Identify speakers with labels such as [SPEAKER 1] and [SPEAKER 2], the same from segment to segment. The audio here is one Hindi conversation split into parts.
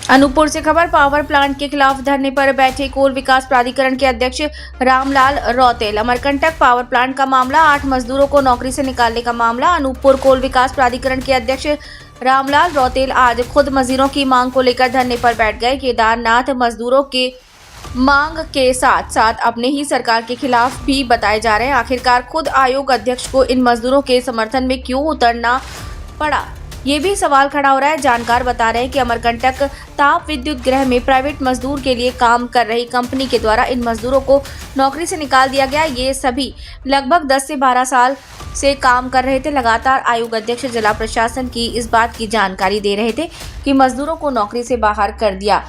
[SPEAKER 1] अनूपपुर से खबर। पावर प्लांट के खिलाफ धरने पर बैठे कोल विकास प्राधिकरण के अध्यक्ष रामलाल रौतेल। अमरकंटक पावर प्लांट का मामला, 8 मजदूरों को नौकरी से निकालने का मामला। अनूपपुर कोल विकास प्राधिकरण के अध्यक्ष रामलाल रौतेल आज खुद मजदूरों की मांग को लेकर धरने पर बैठ गए। केदारनाथ मजदूरों के मांग के साथ साथ अपने ही सरकार के खिलाफ भी बताए जा रहे हैं। आखिरकार खुद आयोग अध्यक्ष को इन मजदूरों के समर्थन में क्यों उतरना पड़ा, ये भी सवाल खड़ा हो रहा है। जानकार बता रहे हैं कि अमरकंटक ताप विद्युत गृह में प्राइवेट मजदूर के लिए काम कर रही कंपनी के द्वारा इन मजदूरों को नौकरी से निकाल दिया गया। ये सभी लगभग 10 से 12 साल से काम कर रहे थे। लगातार आयोग अध्यक्ष जिला प्रशासन की इस बात की जानकारी दे रहे थे कि मजदूरों को नौकरी से बाहर कर दिया,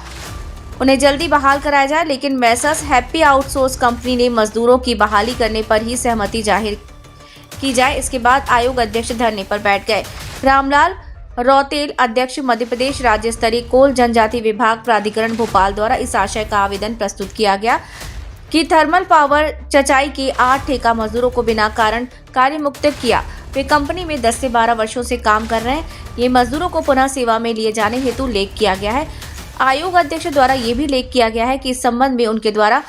[SPEAKER 1] उन्हें जल्दी बहाल कराया जाए, लेकिन मैसर्स हैप्पी आउटसोर्स कंपनी ने मजदूरों की बहाली करने पर ही सहमति जाहिर की जाए। इसके बाद आयोग अध्यक्ष धरने पर बैठ गए। रामलाल रौतेल अध्यक्ष मध्य प्रदेश राज्य स्तरीय कोल जनजाति विभाग प्राधिकरण भोपाल द्वारा इस आशय का आवेदन प्रस्तुत किया गया कि थर्मल पावर चचाई के 8 ठेका मजदूरों को बिना कारण कार्य मुक्त किया। वे कंपनी में 10 से 12 वर्षों से काम कर रहे हैं। ये मजदूरों को पुनः सेवा में लिए जाने हेतु लेख किया गया है। आयोग अध्यक्ष द्वारा ये भी लेख किया गया है कि इस संबंध में उनके द्वारा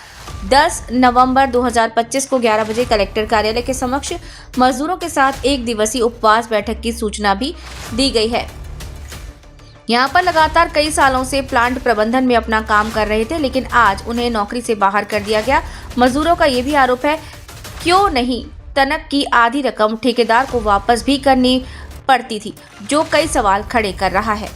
[SPEAKER 1] 10 नवंबर 2025 को 11 बजे कलेक्टर कार्यालय के समक्ष मजदूरों के साथ 1 दिवसीय उपवास बैठक की सूचना भी दी गई है। यहां पर लगातार कई सालों से प्लांट प्रबंधन में अपना काम कर रहे थे, लेकिन आज उन्हें नौकरी से बाहर कर दिया गया। मजदूरों का ये भी आरोप है, क्यों नहीं तनक की आधी रकम ठेकेदार को वापस भी करनी पड़ती थी, जो कई सवाल खड़े कर रहा है।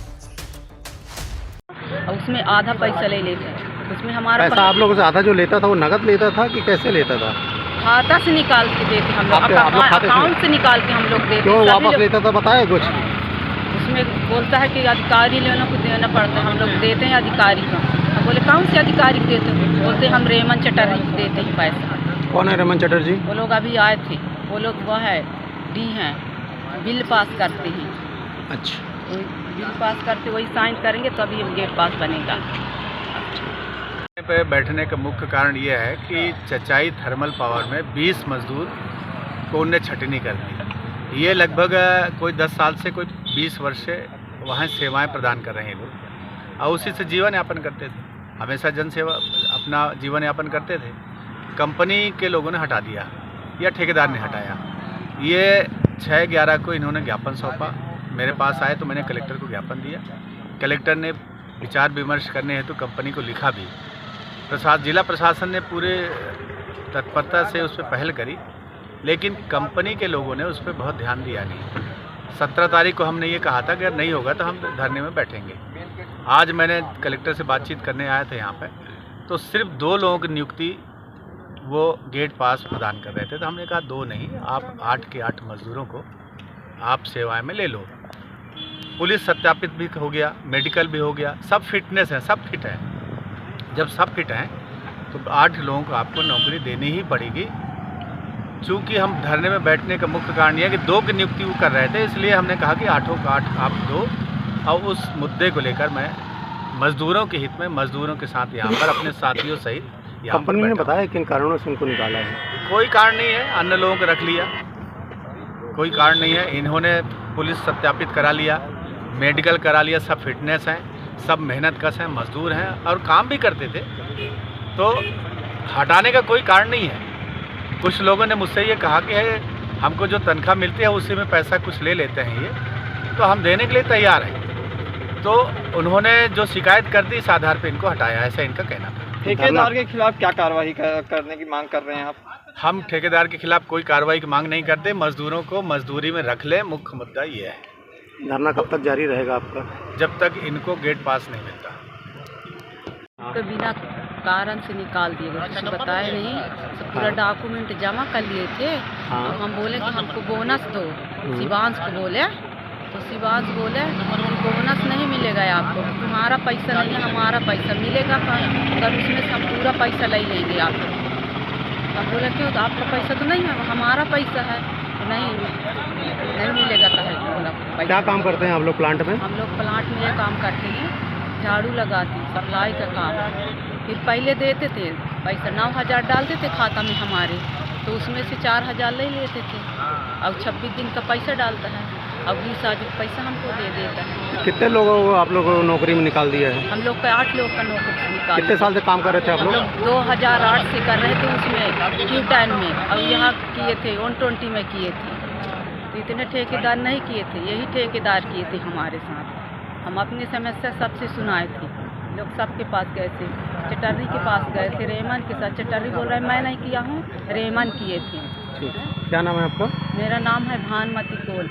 [SPEAKER 2] उसमें आधा पैसा ले लेते हैं, उसमें हमारा
[SPEAKER 3] पैसा आप लोगों से आधा जो लेता था वो नगद लेता था कि कैसे लेता था?
[SPEAKER 2] खाता से निकाल के देते हम लोग, अकाउंट से निकाल के हम लोग देते।
[SPEAKER 3] क्यों वापस लेता था बताए कुछ?
[SPEAKER 2] उसमें बोलता है कि अधिकारी लोगों को देना पड़ता है, हम लोग देते हैं अधिकारी को। हम बोले कौन से अधिकारी को देते हैं? बोलते हम रेमन चटर्जी को देते हैं पैसा।
[SPEAKER 3] कौन है रेमन चटर्जी?
[SPEAKER 2] वो लोग अभी आए थे, वो लोग वो है डी हैं, बिल पास करते हैं।
[SPEAKER 3] अच्छा,
[SPEAKER 2] बिल पास करते वही साइन करेंगे तभी गेट पास बनेगा।
[SPEAKER 4] पे बैठने का मुख्य कारण ये है कि चचाई थर्मल पावर में 20 मजदूर को उनने छटनी कर दी। ये लगभग कोई 10 साल से कोई 20 वर्ष से वहाँ सेवाएं प्रदान कर रहे हैं लोग, और उसी से जीवन यापन करते थे। हमेशा जन सेवा अपना जीवन यापन करते थे। कंपनी के लोगों ने हटा दिया या ठेकेदार ने हटाया। ये 6/11 को इन्होंने ज्ञापन सौंपा, मेरे पास आए तो मैंने कलेक्टर को ज्ञापन दिया। कलेक्टर ने विचार विमर्श करने हेतु कंपनी को लिखा भी। जिला प्रशासन ने पूरे तत्परता से उस पर पहल करी, लेकिन कंपनी के लोगों ने उस पर बहुत ध्यान दिया नहीं। 17 तारीख को हमने ये कहा था कि अगर नहीं होगा तो हम धरने में बैठेंगे। आज मैंने कलेक्टर से बातचीत करने आया था यहाँ पे, तो सिर्फ 2 लोगों की नियुक्ति वो गेट पास प्रदान कर रहे थे। तो हमने कहा 2 नहीं, आप 8 के 8 मजदूरों को आप सेवाएं में ले लो। पुलिस सत्यापित भी हो गया, मेडिकल भी हो गया, सब फिटनेस है, सब फिट है। जब सब फिट हैं तो 8 लोगों को आपको नौकरी देनी ही पड़ेगी। चूँकि हम धरने में बैठने का मुख्य कारण यह है कि 2 की नियुक्ति वो कर रहे थे, इसलिए हमने कहा कि 8 को 8 आप दो। और उस मुद्दे को लेकर मैं मजदूरों के हित में मजदूरों के साथ यहाँ पर अपने साथियों सहित
[SPEAKER 3] कंपनी ने बताया किन कारणों से उनको निकाला है?
[SPEAKER 4] कोई कारण नहीं है, अन्य लोगों को रख लिया, कोई कारण नहीं है। इन्होंने पुलिस सत्यापित करा लिया, मेडिकल करा लिया, सब फिटनेस हैं, सब मेहनत कश हैं, मजदूर हैं और काम भी करते थे, तो हटाने का कोई कारण नहीं है। कुछ लोगों ने मुझसे ये कहा कि हमको जो तनख्वाह मिलती है उसी में पैसा कुछ ले लेते हैं ये, तो हम देने के लिए तैयार हैं। तो उन्होंने जो शिकायत कर दी इस आधार पर इनको हटाया, ऐसा इनका कहना था।
[SPEAKER 5] ठेकेदार के खिलाफ क्या कार्रवाई करने की मांग कर रहे हैं आप?
[SPEAKER 4] हम ठेकेदार के खिलाफ कोई कार्रवाई की मांग नहीं करते, मजदूरों को मजदूरी में रख ले, मुख्य मुद्दा ये है।
[SPEAKER 3] धरना कब तक जारी रहेगा आपका?
[SPEAKER 4] जब तक इनको गेट पास नहीं मिलता।
[SPEAKER 2] तो बिना कारण से निकाल दिए गए, कुछ बताए नहीं, तो पूरा डॉक्यूमेंट जमा कर लिए थे। अब हम बोले कि हमको बोनस दो, शिवांश को बोले, तो शिवांश बोले बोनस नहीं मिलेगा आपको, तुम्हारा पैसा नहीं है, हमारा पैसा मिलेगा। तब उसमें से हम पूरा पैसा ले लेंगे आपको। हम बोले क्यों, तो आपका पैसा तो नहीं है, हमारा पैसा है। नहीं मिलेगा तो है बोला।
[SPEAKER 3] क्या काम करते हैं आप लोग प्लांट में?
[SPEAKER 2] हम लोग प्लांट में ये काम करते हैं, झाड़ू लगाते हैं, सप्लाई का काम। फिर पहले देते थे पैसा, 9,000 डालते थे खाता में हमारे, तो उसमें से 4,000 ले लेते थे। अब 26 दिन का पैसा डालता है, अब 20,000 पैसा हमको दे देता है।
[SPEAKER 3] कितने लोगों को आप लोगों को नौकरी में निकाल दिया है?
[SPEAKER 2] हम लोग का 8 लोग का नौकरी निकाल।
[SPEAKER 3] कितने साल से काम कर रहे थे आप
[SPEAKER 2] हम
[SPEAKER 3] लोग?
[SPEAKER 2] लोग 2008 से कर रहे थे उसमें क्यू टाइम में, अब यहाँ किए थे 120 में किए थे। तो इतने ठेकेदार नहीं किए थे, यही ठेकेदार किए थे हमारे साथ। हम अपनी समस्या सबसे सुनाए थे, लोग सबके पास गए थे, चटर्री के पास गए थे, रेहमान के साथ। चटर्री बोल रहा है मैं नहीं किया हूँ, रेहमान किए थे।
[SPEAKER 3] ठीक, क्या नाम है आपका?
[SPEAKER 2] मेरा नाम है भानुमति कोल।